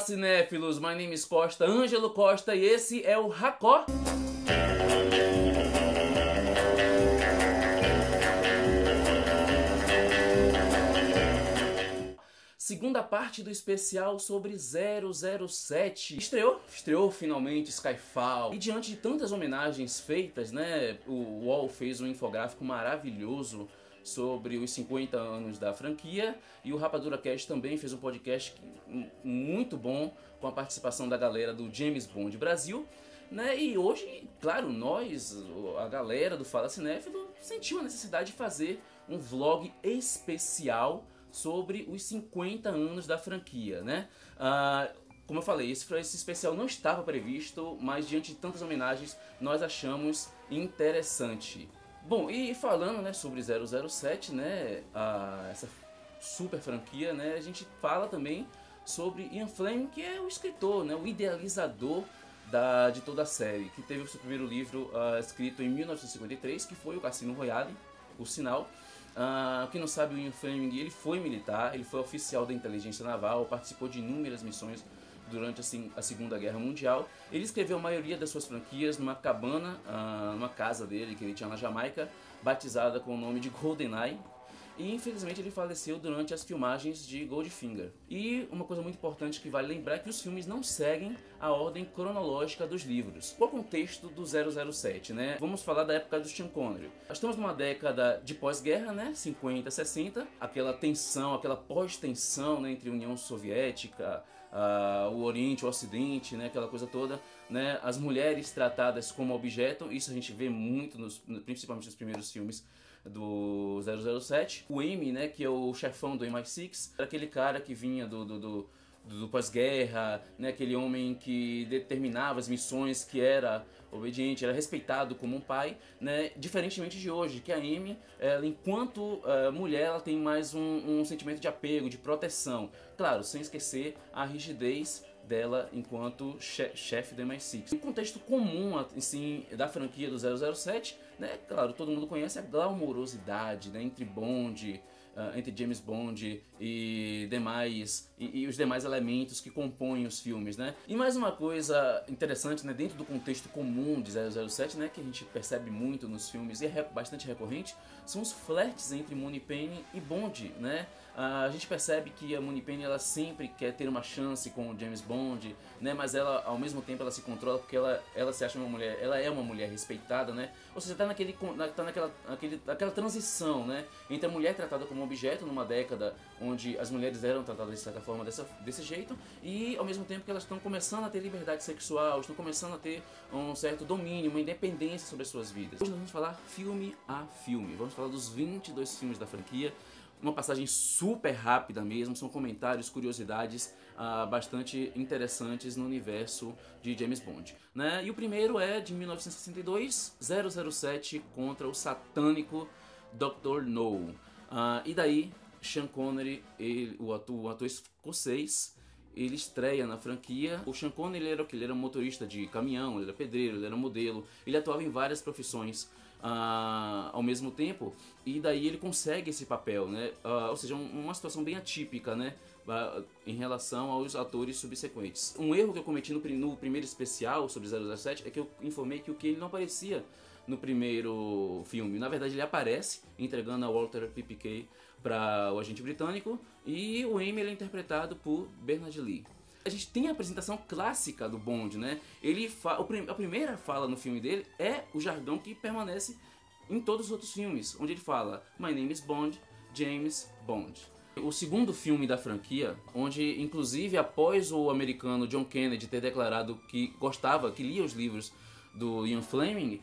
cinéfilos, my name is Costa, Ângelo Costa, e esse é o Racó. Segunda parte do especial sobre 007. Estreou finalmente Skyfall. E diante de tantas homenagens feitas, né, o UOL fez um infográfico maravilhoso sobre os 50 anos da franquia, e o Rapadura Cast também fez um podcast muito bom com a participação da galera do James Bond Brasil, né? E hoje, claro, nós, a galera do Fala Cinéfilo, sentiu a necessidade de fazer um vlog especial sobre os 50 anos da franquia, né? Como eu falei, esse especial não estava previsto, mas diante de tantas homenagens, nós achamos interessante. Bom, e falando, né, sobre 007, né, essa super franquia, né, a gente fala também sobre Ian Fleming, que é o escritor, né, o idealizador de toda a série, que teve o seu primeiro livro escrito em 1953, que foi o Cassino Royale, o Sinal. Quem não sabe, o Ian Fleming, ele foi militar, ele foi oficial da inteligência naval, participou de inúmeras missões durante a Segunda Guerra Mundial. Ele escreveu a maioria das suas franquias numa cabana, numa casa dele que ele tinha na Jamaica, batizada com o nome de GoldenEye. E infelizmente ele faleceu durante as filmagens de Goldfinger. E uma coisa muito importante que vale lembrar é que os filmes não seguem a ordem cronológica dos livros. Qual é o contexto do 007, né? Vamos falar da época do Sean Connery. Nós estamos numa década de pós-guerra, né? 50, 60. Aquela tensão, aquela pós-tensão, né, entre a União Soviética, o Oriente, o Ocidente, né, aquela coisa toda, né, as mulheres tratadas como objeto. Isso a gente vê muito, principalmente nos primeiros filmes do 007. O M, né, que é o chefão do MI6, era aquele cara que vinha do pós-guerra, né, aquele homem que determinava as missões, que era obediente, era respeitado como um pai, né, diferentemente de hoje, que a M, ela, enquanto mulher, ela tem mais um sentimento de apego, de proteção, claro, sem esquecer a rigidez dela enquanto chefe do MI6. O contexto comum, assim, da franquia do 007, né, claro, todo mundo conhece a glamurosidade, né, entre Bond, entre James Bond e os demais elementos que compõem os filmes, né? E mais uma coisa interessante, né, dentro do contexto comum de 007, né, que a gente percebe muito nos filmes e é bastante recorrente, são os flertes entre Moneypenny e Bond, né? A gente percebe que a Moneypenny, ela sempre quer ter uma chance com o James Bond, né? Mas ela, ao mesmo tempo, ela se controla porque ela se acha uma mulher, ela é uma mulher respeitada, né? Ou seja, tá naquela transição, né, entre a mulher tratada como objeto numa década onde as mulheres eram tratadas de certa forma desse jeito, e ao mesmo tempo que elas estão começando a ter liberdade sexual, estão começando a ter um certo domínio, uma independência sobre as suas vidas. Hoje nós vamos falar filme a filme, vamos falar dos 22 filmes da franquia. Uma passagem super rápida mesmo, são comentários, curiosidades bastante interessantes no universo de James Bond, né? E o primeiro é de 1962, 007 contra o satânico Dr. No. E daí, Sean Connery, o ator escocês, ele estreia na franquia. O Sean Connery, ele era motorista de caminhão, ele era pedreiro, ele era modelo, ele atuava em várias profissões ao mesmo tempo, e daí ele consegue esse papel, né? Ou seja, uma situação bem atípica, né, em relação aos atores subsequentes. Um erro que eu cometi no primeiro especial sobre 007 é que eu informei que ele não aparecia no primeiro filme. Na verdade, ele aparece entregando a Walter PPK para o agente britânico, e o M, ele é interpretado por Bernard Lee. A gente tem a apresentação clássica do Bond, né? A primeira fala no filme dele é o jargão que permanece em todos os outros filmes, onde ele fala My name is Bond, James Bond. O segundo filme da franquia, onde inclusive após o americano John Kennedy ter declarado que lia os livros do Ian Fleming,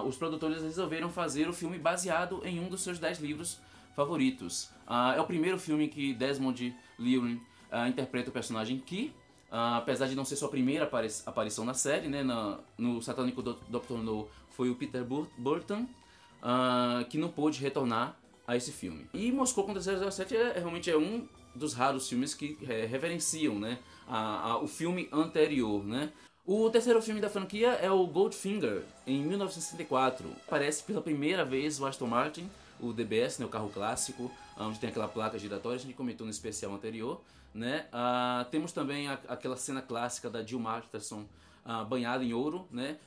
os produtores resolveram fazer o filme baseado em um dos seus 10 livros favoritos. É o primeiro filme que Desmond Llewellyn interpreta o personagem Key, apesar de não ser sua primeira aparição na série, né? No satânico Dr. No foi o Peter Burton, que não pôde retornar a esse filme. E Moscou contra 007 realmente é um dos raros filmes que reverenciam, né, o filme anterior, né? O terceiro filme da franquia é o Goldfinger, em 1964. Aparece pela primeira vez o Aston Martin o DBS, né, o carro clássico, onde tem aquela placa giratória, a gente comentou no especial anterior, né? Temos também aquela cena clássica da Jill Masterson banhada em ouro, né?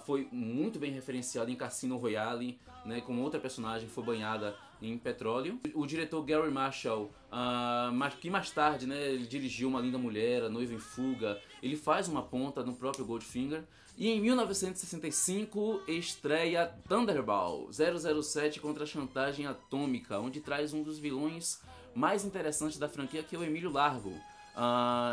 Foi muito bem referenciado em Cassino Royale, né? Como outra personagem foi banhada em petróleo. O diretor Gary Marshall, que mais tarde, né, ele dirigiu Uma Linda Mulher, A Noiva em Fuga, ele faz uma ponta no próprio Goldfinger. E em 1965 estreia Thunderball 007 contra a Chantagem Atômica, onde traz um dos vilões mais interessantes da franquia, que é o Emílio Largo.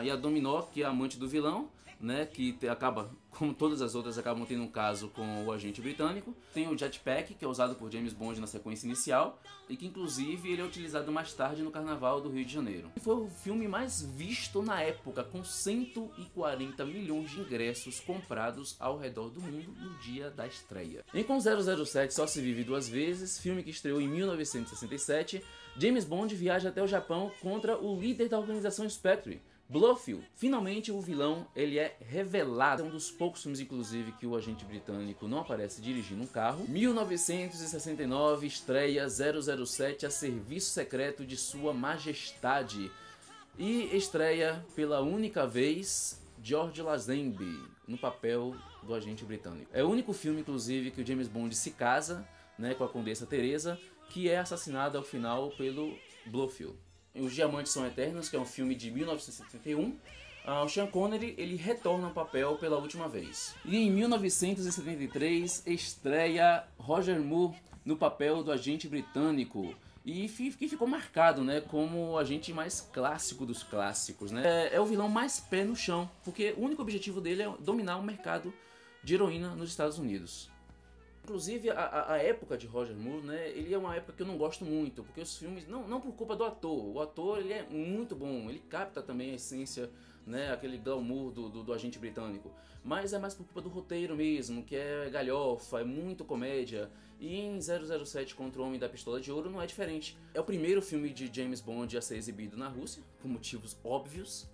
E a Dominó, que é a amante do vilão, né, que acaba, como todas as outras, acabam tendo um caso com o agente britânico. Tem o Jetpack, que é usado por James Bond na sequência inicial, e que inclusive ele é utilizado mais tarde no Carnaval do Rio de Janeiro. Foi o filme mais visto na época, com 140 milhões de ingressos comprados ao redor do mundo no dia da estreia. E com 007 Só Se Vive Duas Vezes, filme que estreou em 1967, James Bond viaja até o Japão contra o líder da organização Spectre, Blofeld. Finalmente o vilão ele é revelado. É um dos poucos filmes, inclusive, que o agente britânico não aparece dirigindo um carro. 1969 estreia 007 a serviço secreto de Sua Majestade. E estreia pela única vez George Lazenby no papel do agente britânico. É o único filme, inclusive, que o James Bond se casa, né, com a Condessa Teresa, que é assassinada ao final pelo Blofeld. Os Diamantes São Eternos, que é um filme de 1971, o Sean Connery ele retorna ao papel pela última vez. E em 1973 estreia Roger Moore no papel do agente britânico, e que ficou marcado, né, como o agente mais clássico dos clássicos, né? É o vilão mais pé no chão, porque o único objetivo dele é dominar o mercado de heroína nos Estados Unidos. Inclusive, a época de Roger Moore, né, ele é uma época que eu não gosto muito, porque os filmes, não por culpa do ator, o ator ele é muito bom, ele capta também a essência, né, aquele glamour do agente britânico, mas é mais por culpa do roteiro mesmo, que é galhofa, é muito comédia, e em 007 contra o Homem da Pistola de Ouro não é diferente. É o primeiro filme de James Bond a ser exibido na Rússia, por motivos óbvios,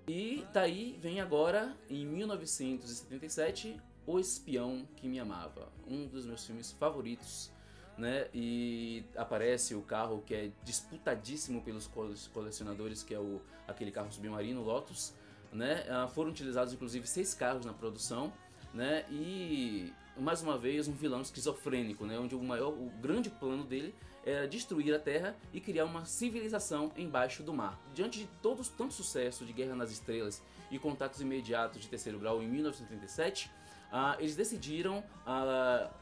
e daí vem agora, em 1977, O Espião que Me Amava, um dos meus filmes favoritos, né? E aparece o carro que é disputadíssimo pelos colecionadores, que é aquele carro submarino Lotus, né? Foram utilizados inclusive 6 carros na produção, né? E mais uma vez um vilão esquizofrênico, né? Onde o grande plano dele era destruir a Terra e criar uma civilização embaixo do mar. Diante de tanto sucesso de Guerra nas Estrelas e Contatos Imediatos de Terceiro Grau em 1937, eles decidiram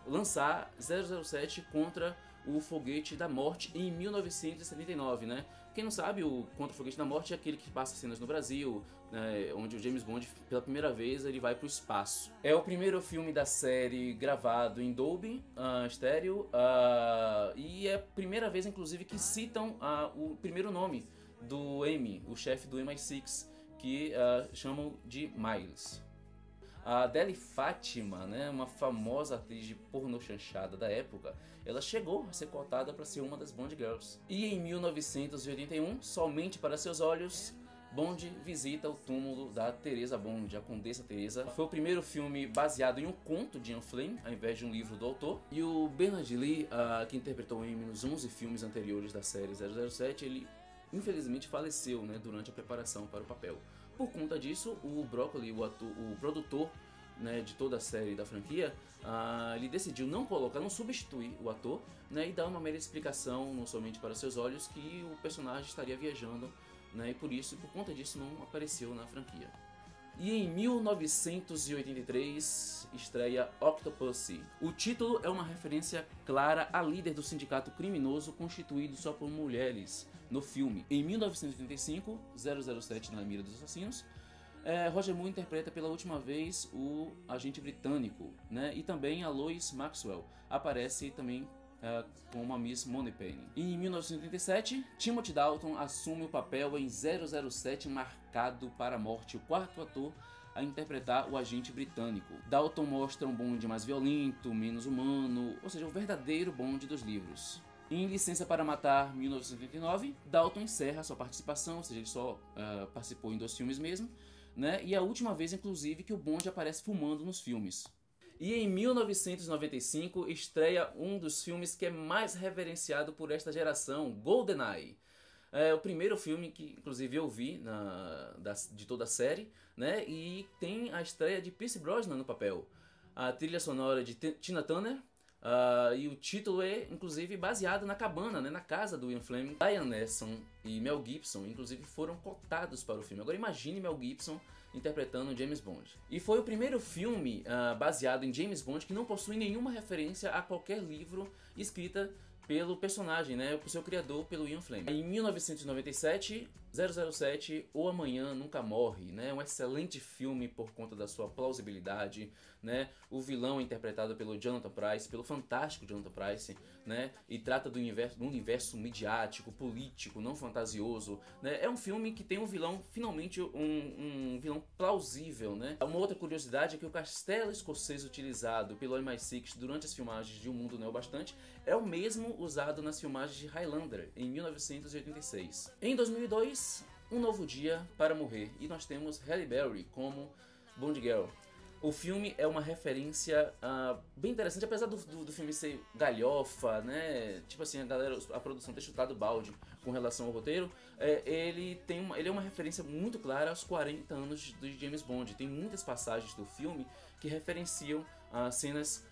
lançar 007 contra o Foguete da Morte em 1979, né? Quem não sabe, o Contra o Foguete da Morte é aquele que passa cenas no Brasil, né, onde o James Bond, pela primeira vez, ele vai para o espaço. É o primeiro filme da série gravado em Dolby Stereo, e é a primeira vez, inclusive, que citam o primeiro nome do M, o chefe do MI6, que chamam de Miles. A Adele Fátima, né, uma famosa atriz de pornô chanchada da época, ela chegou a ser cotada para ser uma das Bond Girls. E em 1981, Somente para Seus Olhos, Bond visita o túmulo da Teresa Bond, a Condessa Teresa. Foi o primeiro filme baseado em um conto de Ian Fleming, ao invés de um livro do autor. E o Bernard Lee, que interpretou M nos 11 filmes anteriores da série 007, ele infelizmente faleceu, né, durante a preparação para o papel. Por conta disso, o Broccoli, o produtor, né, de toda a série da franquia, ele decidiu não substituir o ator, né, e dar uma mera explicação, não somente para seus olhos, que o personagem estaria viajando, né, e por conta disso não apareceu na franquia. E em 1983 estreia Octopussy. O título é uma referência clara à líder do sindicato criminoso constituído só por mulheres no filme. Em 1985, 007 na mira dos assassinos, Roger Moore interpreta pela última vez o agente britânico, né? E também a Lois Maxwell aparece também como a Miss Moneypenny. E em 1987, Timothy Dalton assume o papel em 007 Marcado para a Morte, o quarto ator a interpretar o agente britânico. Dalton mostra um Bond mais violento, menos humano, ou seja, o verdadeiro Bond dos livros. Em Licença para Matar, 1989, Dalton encerra sua participação, ou seja, ele só participou em 2 filmes mesmo, né? E é a última vez, inclusive, que o Bond aparece fumando nos filmes. E em 1995 estreia um dos filmes que é mais reverenciado por esta geração, GoldenEye. É o primeiro filme que, inclusive, eu vi de toda a série, né? E tem a estreia de Pierce Brosnan no papel. A trilha sonora de Tina Turner, e o título é, inclusive, baseado na cabana, né? Na casa do Ian Fleming. Liam Neeson e Mel Gibson, inclusive, foram cotados para o filme. Agora imagine Mel Gibson interpretando James Bond. E foi o primeiro filme baseado em James Bond que não possui nenhuma referência a qualquer livro escrita pelo personagem, né, por seu criador, pelo Ian Fleming. Em 1997, 007, O Amanhã Nunca Morre, né, um excelente filme por conta da sua plausibilidade, né, o vilão interpretado pelo Jonathan Pryce, pelo fantástico Jonathan Pryce, né, e trata do universo midiático, político, não fantasioso, né, é um filme que tem um vilão, finalmente um vilão plausível, né. Uma outra curiosidade é que o castelo escocês utilizado pelo MI6 durante as filmagens de Um Mundo Não Bastante é o mesmo usado nas filmagens de Highlander, em 1986. Em 2002, Um Novo Dia para Morrer, e nós temos Halle Berry como Bond Girl. O filme é uma referência bem interessante, apesar do filme ser galhofa, né? Tipo assim, a produção ter chutado balde com relação ao roteiro, ele é uma referência muito clara aos 40 anos de James Bond. Tem muitas passagens do filme que referenciam cenas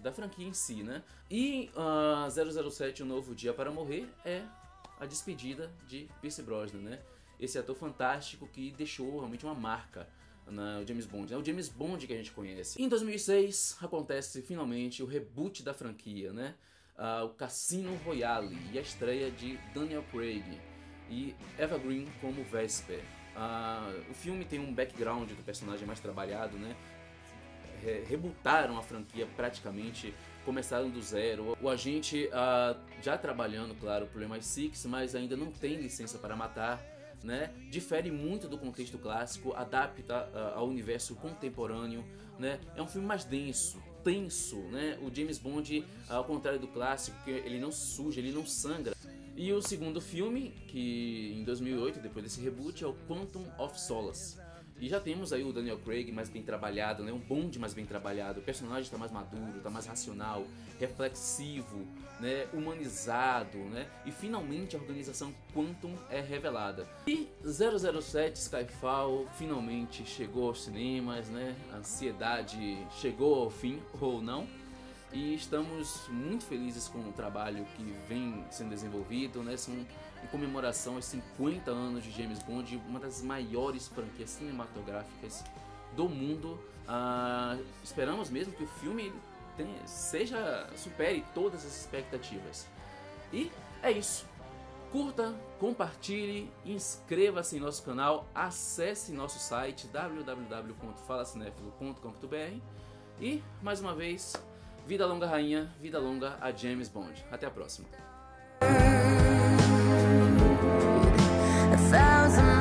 da franquia em si, né? E 007, Um Novo Dia para Morrer é a despedida de Pierce Brosnan, né? Esse ator fantástico que deixou realmente uma marca no James Bond. É o James Bond que a gente conhece. Em 2006 acontece finalmente o reboot da franquia, né? O Cassino Royale e a estreia de Daniel Craig e Eva Green como Vesper. O filme tem um background do personagem mais trabalhado, né? Rebootaram a franquia praticamente, começaram do zero. O agente já trabalhando, claro, pro MI6, mas ainda não tem licença para matar, né? Difere muito do contexto clássico, adapta ao universo contemporâneo, né? É um filme mais denso, tenso, né? O James Bond, ao contrário do clássico, que ele não suja, ele não sangra. E o segundo filme, que em 2008, depois desse reboot, é o Quantum of Solace. E já temos aí o Daniel Craig mais bem trabalhado, né? Um Bond mais bem trabalhado, o personagem está mais maduro, está mais racional, reflexivo, né? Humanizado, né? E finalmente a organização Quantum é revelada. E 007 Skyfall finalmente chegou aos cinemas, né? A ansiedade chegou ao fim, ou não. E estamos muito felizes com o trabalho que vem sendo desenvolvido, né? São em comemoração aos 50 anos de James Bond, uma das maiores franquias cinematográficas do mundo. Esperamos mesmo que o filme supere todas as expectativas. E é isso. Curta, compartilhe, inscreva-se em nosso canal, acesse nosso site www.falacinefilo.com.br e, mais uma vez, vida longa rainha, vida longa a James Bond. Até a próxima. 1,000